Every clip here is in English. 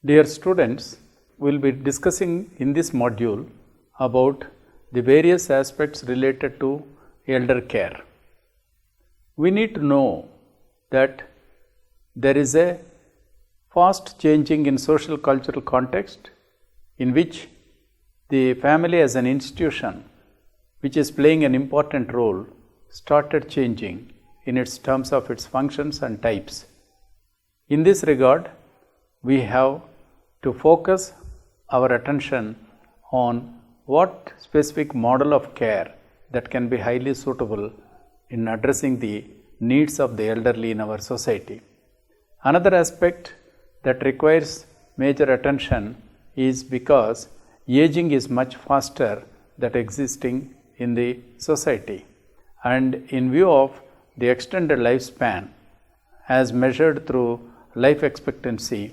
Dear students, we will be discussing in this module about the various aspects related to elder care. We need to know that there is a fast changing in social cultural context in which the family as an institution, which is playing an important role, started changing in its terms of its functions and types. In this regard, we have to focus our attention on what specific model of care that can be highly suitable in addressing the needs of the elderly in our society. Another aspect that requires major attention is because aging is much faster than existing in the society, and in view of the extended lifespan as measured through life expectancy,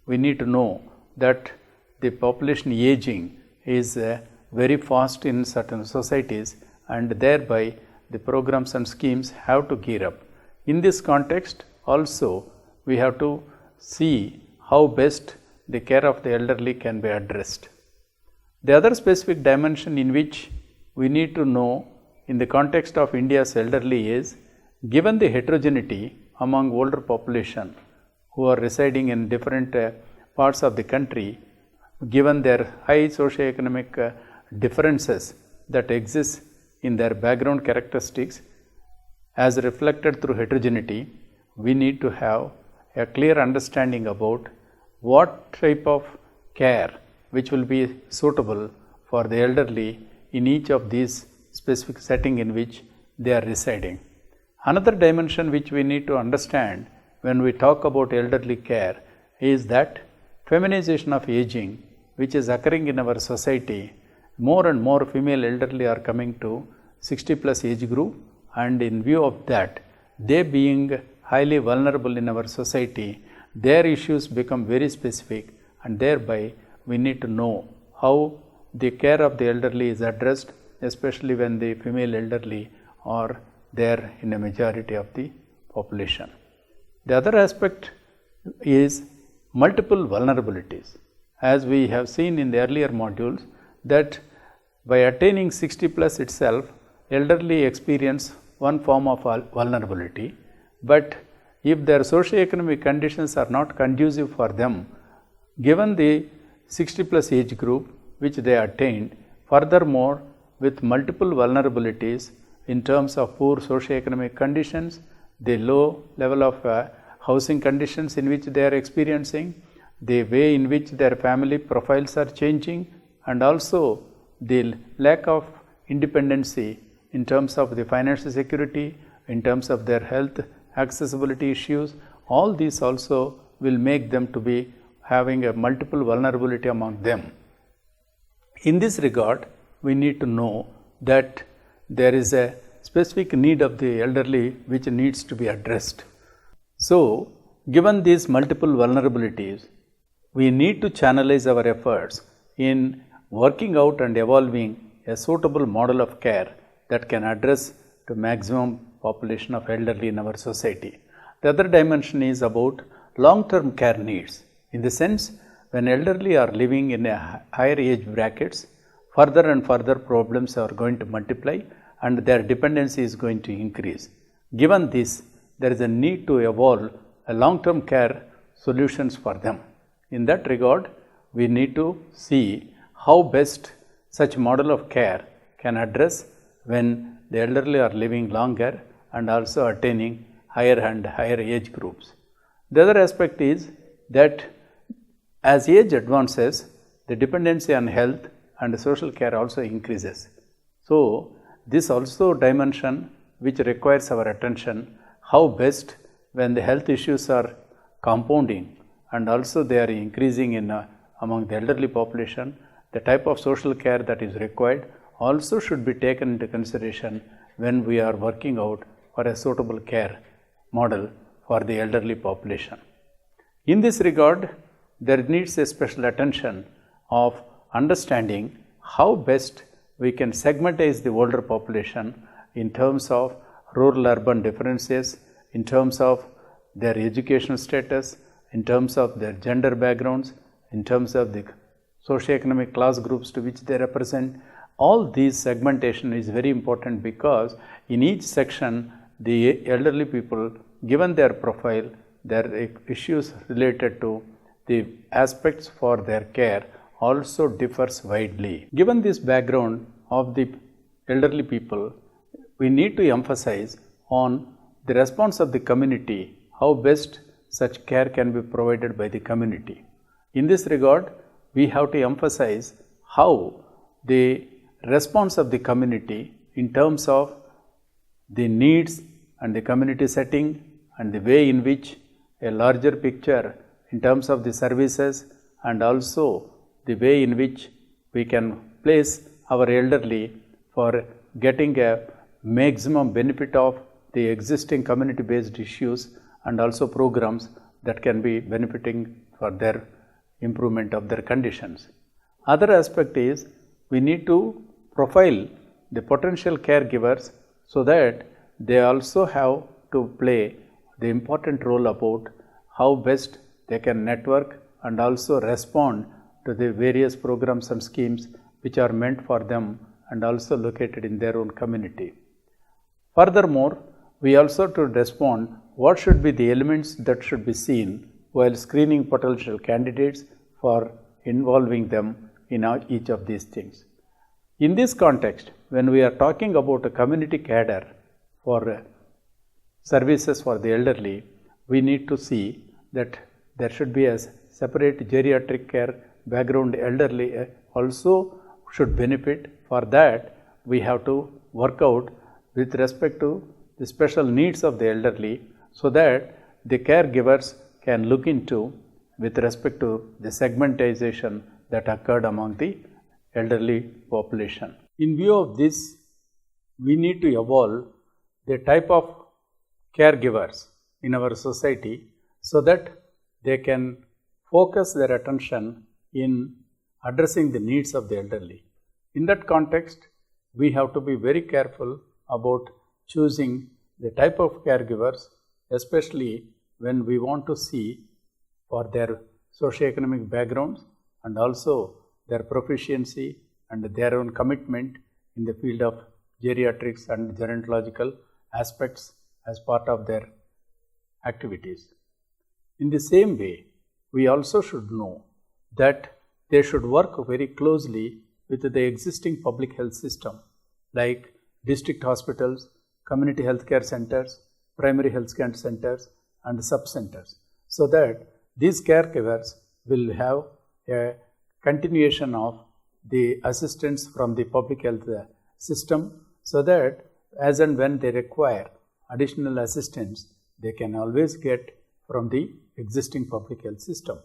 we need to know that the population aging is very fast in certain societies, and thereby the programs and schemes have to gear up. In this context also, we have to see how best the care of the elderly can be addressed. The other specific dimension in which we need to know in the context of India's elderly is, given the heterogeneity among older population who are residing in different parts of the country, given their high socioeconomic differences that exist in their background characteristics as reflected through heterogeneity, we need to have a clear understanding about what type of care which will be suitable for the elderly in each of these specific setting in which they are residing. Another dimension which we need to understand when we talk about elderly care is that feminization of aging, which is occurring in our society. More and more female elderly are coming to 60 plus age group, and in view of that, they being highly vulnerable in our society, their issues become very specific, and thereby we need to know how the care of the elderly is addressed, especially when the female elderly are there in a majority of the population. The other aspect is multiple vulnerabilities. As we have seen in the earlier modules, that by attaining 60 plus itself, elderly experience one form of vulnerability, but if their socioeconomic conditions are not conducive for them, given the 60 plus age group which they attained, furthermore with multiple vulnerabilities in terms of poor socioeconomic conditions, the low level of housing conditions in which they are experiencing, the way in which their family profiles are changing, and also the lack of independency in terms of the financial security, in terms of their health accessibility issues, all these also will make them to be having a multiple vulnerability among them. In this regard, we need to know that there is a specific need of the elderly which needs to be addressed. So, given these multiple vulnerabilities, we need to channelize our efforts in working out and evolving a suitable model of care that can address the maximum population of elderly in our society. The other dimension is about long-term care needs. In the sense, when elderly are living in a higher age brackets, further and further problems are going to multiply and their dependency is going to increase. Given this, there is a need to evolve a long-term care solutions for them. In that regard, we need to see how best such model of care can address when the elderly are living longer and also attaining higher and higher age groups. The other aspect is that as age advances, the dependency on health and social care also increases. So, this also dimension which requires our attention, how best when the health issues are compounding and also they are increasing in among the elderly population, the type of social care that is required also should be taken into consideration when we are working out for a suitable care model for the elderly population. In this regard, there needs a special attention of understanding how best we can segmentize the older population in terms of rural-urban differences, in terms of their educational status, in terms of their gender backgrounds, in terms of the socioeconomic class groups to which they represent. All these segmentation is very important because in each section the elderly people, given their profile, their issues related to the aspects for their care also differs widely. Given this background of the elderly people, we need to emphasize on the response of the community, how best such care can be provided by the community. In this regard, we have to emphasize how the response of the community in terms of the needs and the community setting and the way in which a larger picture in terms of the services and also the way in which we can place our elderly for getting a maximum benefit of the existing community based issues and also programs that can be benefiting for their improvement of their conditions. Other aspect is we need to profile the potential caregivers so that they also have to play the important role about how best they can network and also respond to the various programs and schemes which are meant for them and also located in their own community. Furthermore, we also to respond what should be the elements that should be seen while screening potential candidates for involving them in each of these things. In this context, when we are talking about a community cadre for services for the elderly, we need to see that there should be a separate geriatric care background elderly also should benefit. For that, we have to work out with respect to the special needs of the elderly so that the caregivers can look into with respect to the segmentization that occurred among the elderly population. In view of this, we need to evolve the type of caregivers in our society so that they can focus their attention in addressing the needs of the elderly. In that context, we have to be very careful about choosing the type of caregivers, especially when we want to see for their socioeconomic backgrounds and also their proficiency and their own commitment in the field of geriatrics and gerontological aspects as part of their activities. In the same way, we also should know that they should work very closely with the existing public health system like district hospitals, community healthcare centers, primary health care centers and sub-centers, so that these caregivers will have a continuation of the assistance from the public health system, so that as and when they require additional assistance, they can always get from the existing public health system.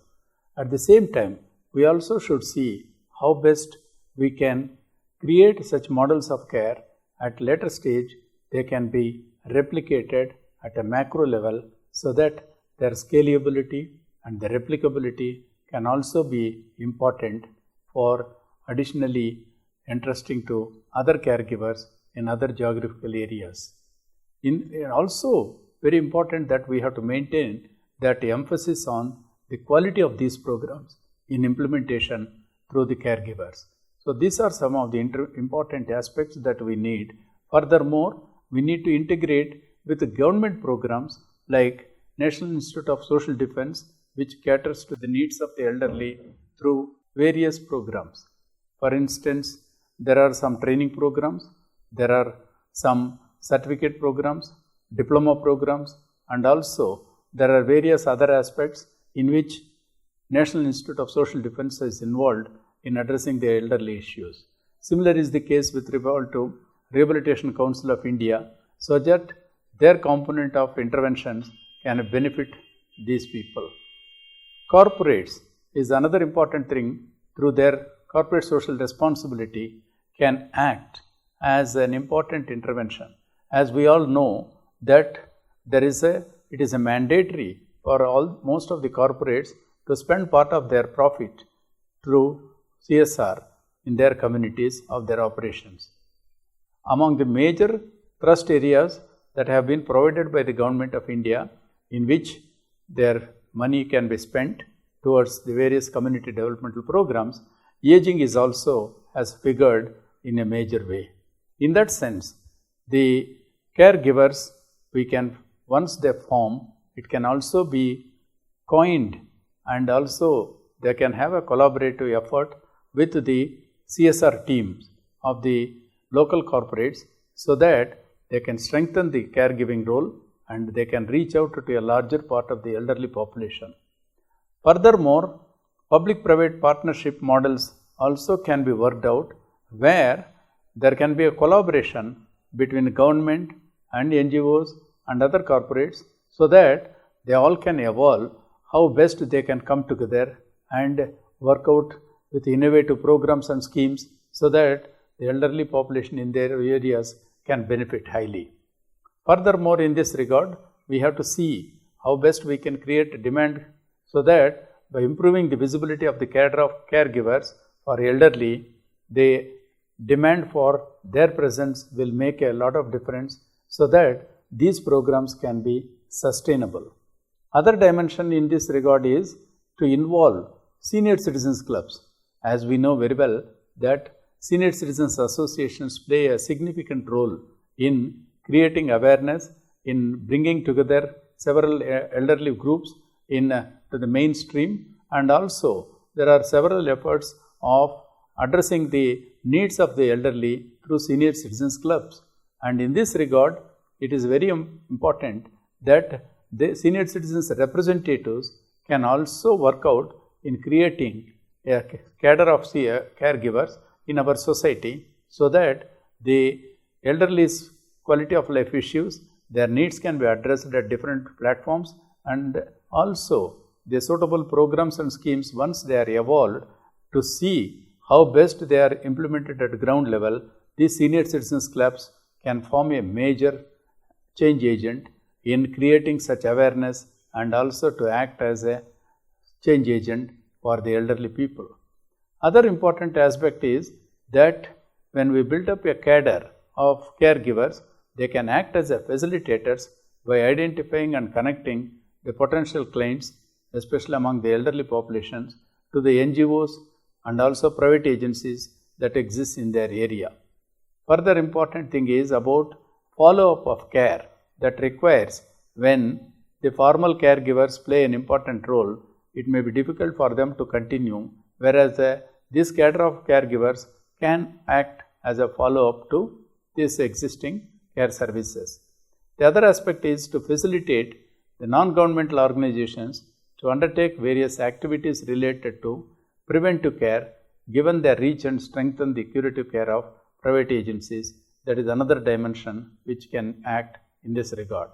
At the same time, we also should see how best we can create such models of care at later stage. They can be replicated at a macro level so that their scalability and the replicability can also be important for additionally interesting to other caregivers in other geographical areas. Also very important that we have to maintain that emphasis on the quality of these programs in implementation through the caregivers. So these are some of the important aspects that we need. Furthermore, we need to integrate with the government programs like National Institute of Social Defense, which caters to the needs of the elderly through various programs. For instance, there are some training programs, there are some certificate programs, diploma programs, and also there are various other aspects in which National Institute of Social Defense is involved in addressing the elderly issues. Similar is the case with regard to Rehabilitation Council of India, so that their component of interventions can benefit these people. Corporates is another important thing. Through their corporate social responsibility can act as an important intervention. As we all know that it is a mandatory for most of the corporates to spend part of their profit through CSR in their communities of their operations. Among the major trust areas that have been provided by the Government of India in which their money can be spent towards the various community developmental programs, aging is also has figured in a major way. In that sense, the caregivers, we can, once they form, it can also be coined, and also they can have a collaborative effort with the CSR teams of the local corporates, so that they can strengthen the caregiving role and they can reach out to a larger part of the elderly population. Furthermore, public-private partnership models also can be worked out, where there can be a collaboration between government and NGOs and other corporates, so that they all can evolve how best they can come together and work out with innovative programs and schemes, so that the elderly population in their areas can benefit highly. Furthermore, in this regard, we have to see how best we can create demand, so that by improving the visibility of the cadre of caregivers for elderly, the demand for their presence will make a lot of difference, so that these programs can be sustainable. Other dimension in this regard is to involve senior citizens clubs. As we know very well that senior citizens associations play a significant role in creating awareness, in bringing together several elderly groups to the mainstream, and also there are several efforts of addressing the needs of the elderly through senior citizens clubs. And in this regard, it is very important that the senior citizens representatives can also work out in creating a cadre of caregivers in our society, so that the elderly's quality of life issues, their needs can be addressed at different platforms, and also the suitable programs and schemes, once they are evolved, to see how best they are implemented at ground level, these senior citizens clubs can form a major change agent in creating such awareness, and also to act as a change agent for the elderly people. Other important aspect is that when we build up a cadre of caregivers, they can act as a facilitators by identifying and connecting the potential clients, especially among the elderly populations, to the NGOs and also private agencies that exist in their area. Further important thing is about follow-up of care that requires, when the formal caregivers play an important role, it may be difficult for them to continue, whereas this cadre of caregivers can act as a follow-up to these existing care services. The other aspect is to facilitate the non-governmental organizations to undertake various activities related to preventive care, given their reach, and strengthen the curative care of private agencies. That is another dimension which can act in this regard.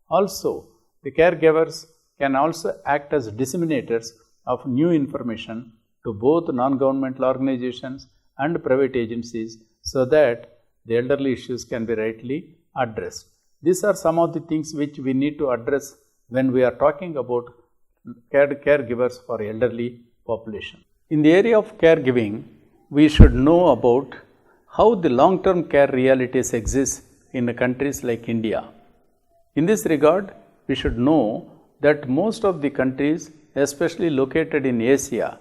Also, the caregivers can also act as disseminators of new information to both non-governmental organizations and private agencies, so that the elderly issues can be rightly addressed. These are some of the things which we need to address when we are talking about caregivers for elderly population. In the area of caregiving, we should know about how the long-term care realities exist in countries like India. In this regard, we should know that most of the countries, especially located in Asia,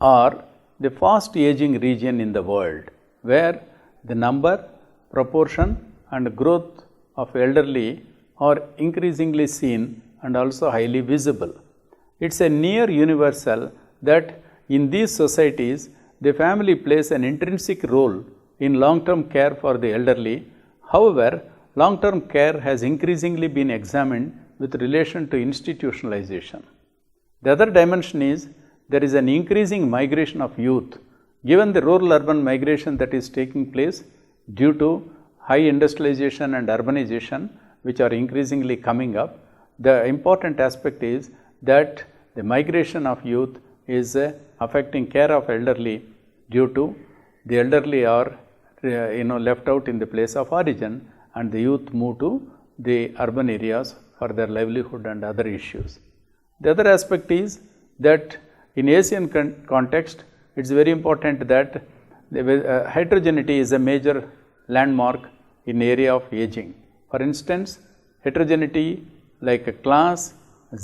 are the fast aging region in the world, where the number, proportion and growth of elderly are increasingly seen and also highly visible. It's a near universal that in these societies, the family plays an intrinsic role in long-term care for the elderly. However, long-term care has increasingly been examined with relation to institutionalization. The other dimension is there is an increasing migration of youth. Given the rural-urban migration that is taking place due to high industrialization and urbanization, which are increasingly coming up, the important aspect is that the migration of youth is affecting care of elderly, due to the elderly are left out in the place of origin, and the youth move to the urban areas for their livelihood and other issues. The other aspect is that in Asian context, it is very important that the heterogeneity is a major landmark in area of aging. For instance, heterogeneity like class,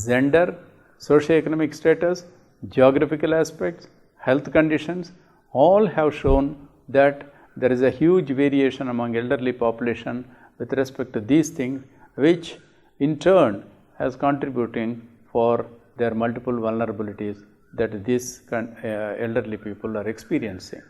gender, socioeconomic status, geographical aspects, health conditions, all have shown that there is a huge variation among elderly population with respect to these things, which in turn has contributing for their multiple vulnerabilities that these elderly people are experiencing.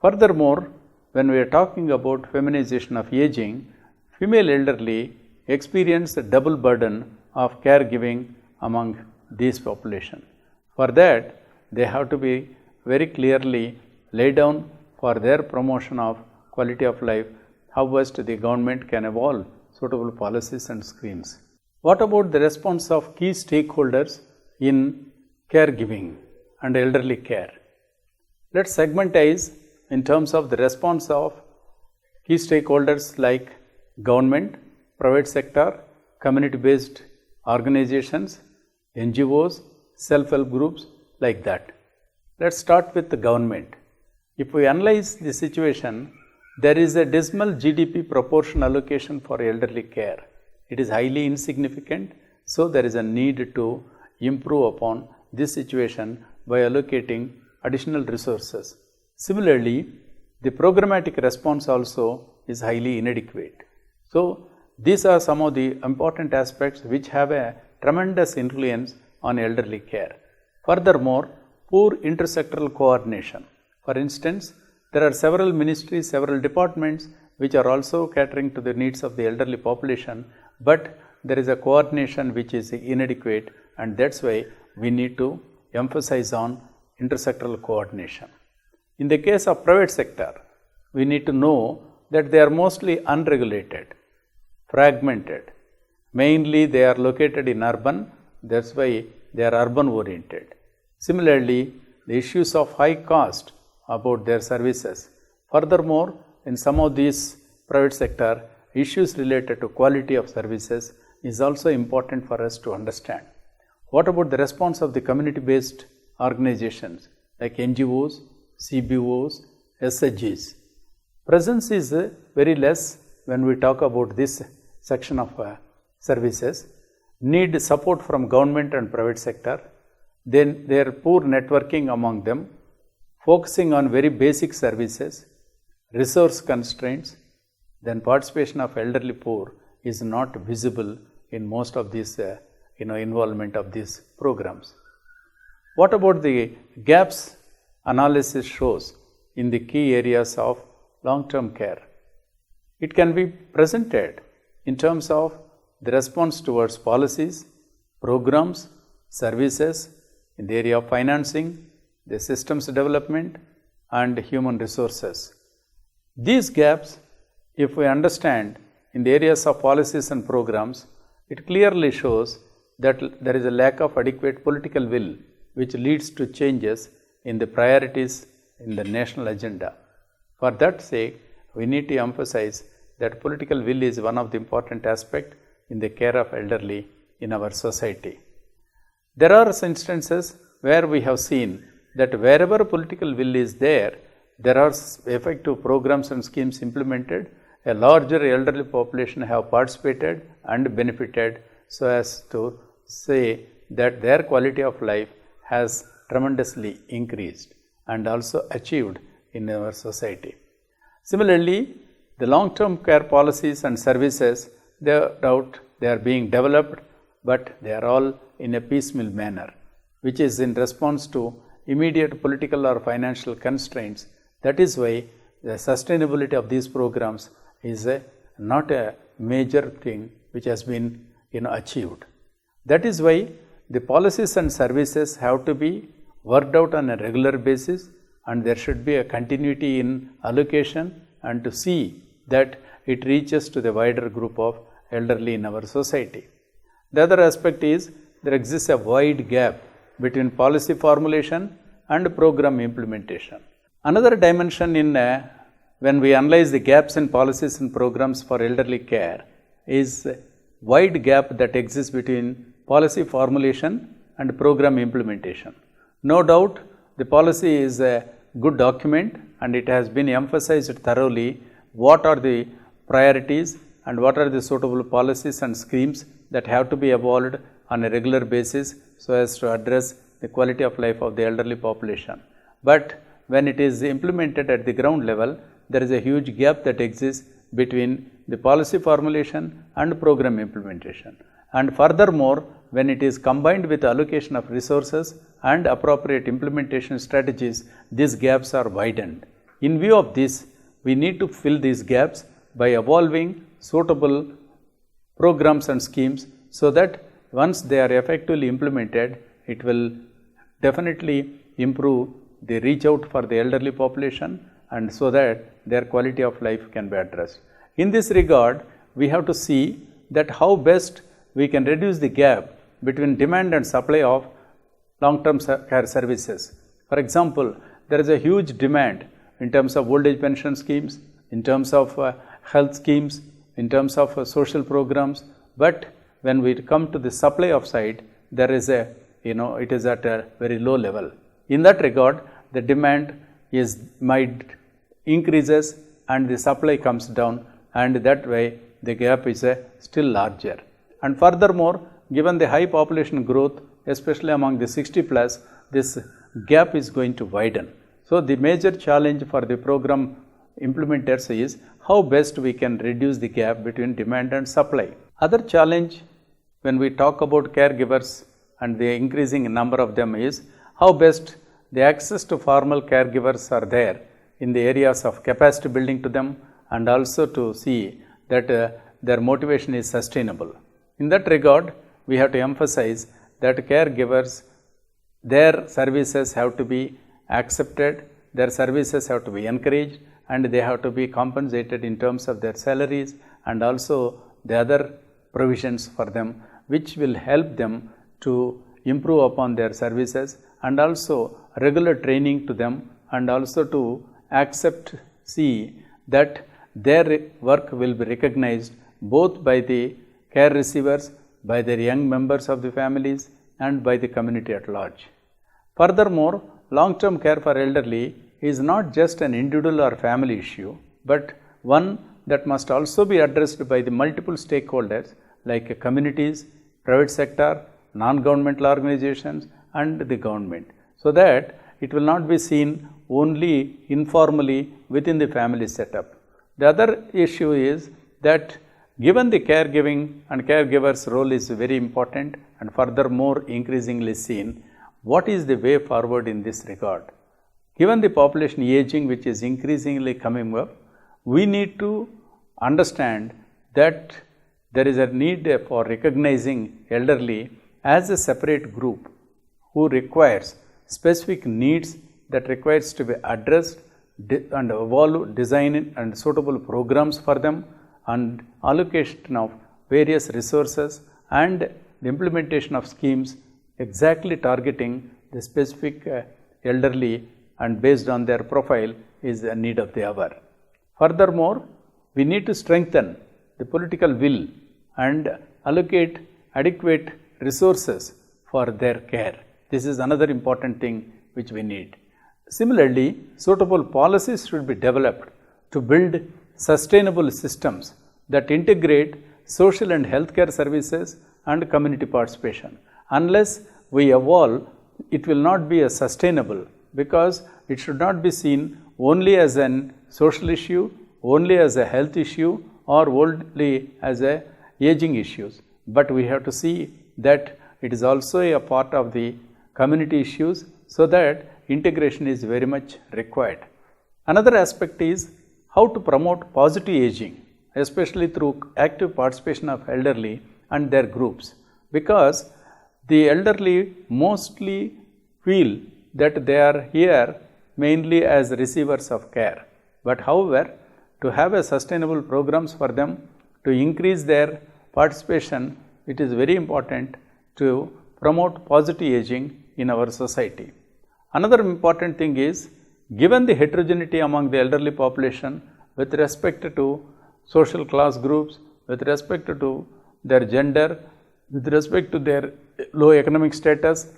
Furthermore, when we are talking about feminization of aging, female elderly experience the double burden of caregiving among this population. For that, they have to be very clearly laid down for their promotion of quality of life, how best the government can evolve suitable policies and schemes. What about the response of key stakeholders in caregiving and elderly care? Let's segmentize in terms of the response of key stakeholders like government, private sector, community-based organizations, NGOs, self-help groups, like that. Let's start with the government. If we analyze the situation, there is a dismal GDP proportion allocation for elderly care. It is highly insignificant, so there is a need to improve upon this situation by allocating additional resources. Similarly, the programmatic response also is highly inadequate. So, these are some of the important aspects which have a tremendous influence on elderly care. Furthermore, poor intersectoral coordination. For instance, there are several ministries, several departments which are also catering to the needs of the elderly population, but there is a coordination which is inadequate, and that's why we need to emphasize on intersectoral coordination. In the case of private sector, we need to know that they are mostly unregulated, fragmented. Mainly they are located in urban, that's why they are urban oriented. Similarly, the issues of high cost about their services. Furthermore, in some of these private sector, issues related to quality of services is also important for us to understand. What about the response of the community-based organizations like NGOs, CBOs, SHGs? Presence is very less when we talk about this section of services. Need support from government and private sector. Then their poor networking among them, focusing on very basic services, resource constraints, then participation of elderly poor is not visible in most of these involvement of these programs. What about the gaps analysis shows in the key areas of long-term care? It can be presented in terms of the response towards policies, programs, services, in the area of financing, the systems development, and human resources. These gaps, if we understand in the areas of policies and programs, it clearly shows that there is a lack of adequate political will which leads to changes in the priorities in the national agenda. For that sake, we need to emphasize that political will is one of the important aspects in the care of elderly in our society. There are instances where we have seen that wherever political will is there are effective programs and schemes implemented, a larger elderly population have participated and benefited, so as to say that their quality of life has tremendously increased and also achieved in our society. Similarly, the long-term care policies and services, they are being developed, but they are all in a piecemeal manner, which is in response to immediate political or financial constraints. That is why the sustainability of these programs is not a major thing which has been achieved. That is why the policies and services have to be worked out on a regular basis, and there should be a continuity in allocation and to see that it reaches to the wider group of elderly in our society. The other aspect is there exists a wide gap between policy formulation and program implementation. Another dimension in when we analyze the gaps in policies and programs for elderly care is wide gap that exists between policy formulation and program implementation. No doubt the policy is a good document and it has been emphasized thoroughly what are the priorities and what are the suitable policies and schemes that have to be evolved on a regular basis so as to address the quality of life of the elderly population. But when it is implemented at the ground level, there is a huge gap that exists between the policy formulation and program implementation. And furthermore, when it is combined with allocation of resources and appropriate implementation strategies, these gaps are widened. In view of this, we need to fill these gaps by evolving suitable programs and schemes so that once they are effectively implemented, it will definitely improve the reach out for the elderly population and so that their quality of life can be addressed. In this regard, we have to see that how best we can reduce the gap between demand and supply of long-term care services. For example, there is a huge demand in terms of old age pension schemes, in terms of health schemes, in terms of social programs, but when we come to the supply of side, there is it is at a very low level. In that regard, the demand might increases and the supply comes down, and that way the gap is still larger. And furthermore, given the high population growth, especially among the 60 plus, this gap is going to widen. So the major challenge for the program implementers is how best we can reduce the gap between demand and supply. Other challenge when we talk about caregivers and the increasing number of them is how best the access to formal caregivers are there in the areas of capacity building to them, and also to see that their motivation is sustainable. In that regard, we have to emphasize that caregivers, their services have to be accepted, their services have to be encouraged, and they have to be compensated in terms of their salaries and also the other provisions for them, which will help them to improve upon their services, and also regular training to them, and also to see that their work will be recognized both by the care receivers, by their young members of the families, and by the community at large. Furthermore, long-term care for elderly is not just an individual or family issue, but one that must also be addressed by the multiple stakeholders like communities, private sector, non-governmental organizations, and the government, so that it will not be seen only informally within the family setup. The other issue is that given the caregiving and caregivers' role is very important and furthermore increasingly seen, what is the way forward in this regard? Given the population aging which is increasingly coming up, we need to understand that there is a need for recognizing elderly as a separate group who requires specific needs that requires to be addressed and evolve, design and suitable programs for them, and allocation of various resources and the implementation of schemes exactly targeting the specific elderly and based on their profile is a need of the hour. Furthermore, we need to strengthen the political will and allocate adequate resources for their care. This is another important thing which we need. Similarly, suitable policies should be developed to build sustainable systems that integrate social and healthcare services and community participation. Unless we evolve, it will not be as sustainable, because it should not be seen only as an social issue, only as a health issue, or only as a aging issues. But we have to see that it is also a part of the community issues, so that integration is very much required. Another aspect is how to promote positive aging, especially through active participation of elderly and their groups, because the elderly mostly feel that they are here mainly as receivers of care. But however, to have a sustainable programs for them to increase their participation, it is very important to promote positive aging in our society. Another important thing is, given the heterogeneity among the elderly population with respect to social class groups, with respect to their gender, with respect to their low economic status,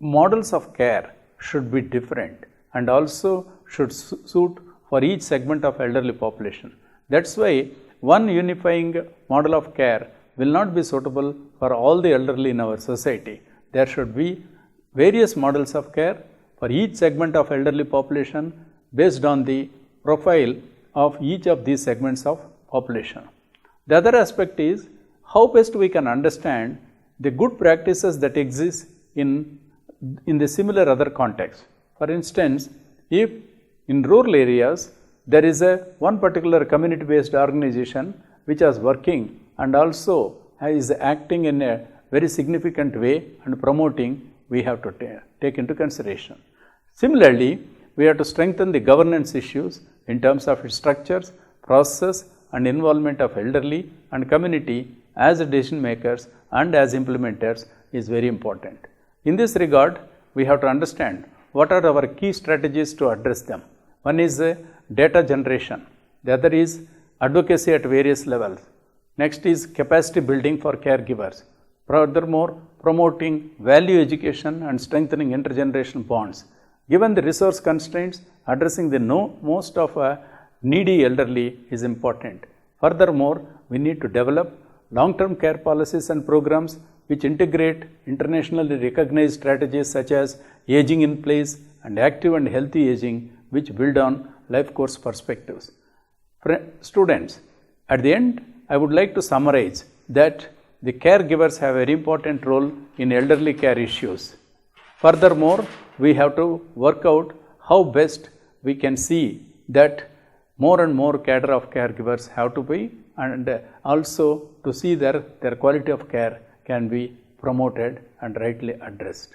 models of care should be different and also should suit for each segment of elderly population. That's why one unifying model of care will not be suitable for all the elderly in our society. There should be various models of care for each segment of elderly population based on the profile of each of these segments of population. The other aspect is how best we can understand the good practices that exist in the similar other contexts. For instance, if in rural areas there is one particular community-based organization which is working and also is acting in a very significant way and promoting, we have to take into consideration. Similarly, we have to strengthen the governance issues in terms of its structures, process and involvement of elderly and community as decision makers and as implementers is very important. In this regard, we have to understand what are our key strategies to address them. One is data generation, the other is advocacy at various levels. Next is capacity building for caregivers. Furthermore, promoting value education and strengthening intergenerational bonds. Given the resource constraints, addressing the most of a needy elderly is important. Furthermore, we need to develop long-term care policies and programs which integrate internationally recognized strategies such as aging in place and active and healthy aging, which build on life course perspectives. Students, at the end, I would like to summarize that the caregivers have a very important role in elderly care issues. Furthermore, we have to work out how best we can see that more and more cadre of caregivers have to be, and also to see their quality of care can be promoted and rightly addressed.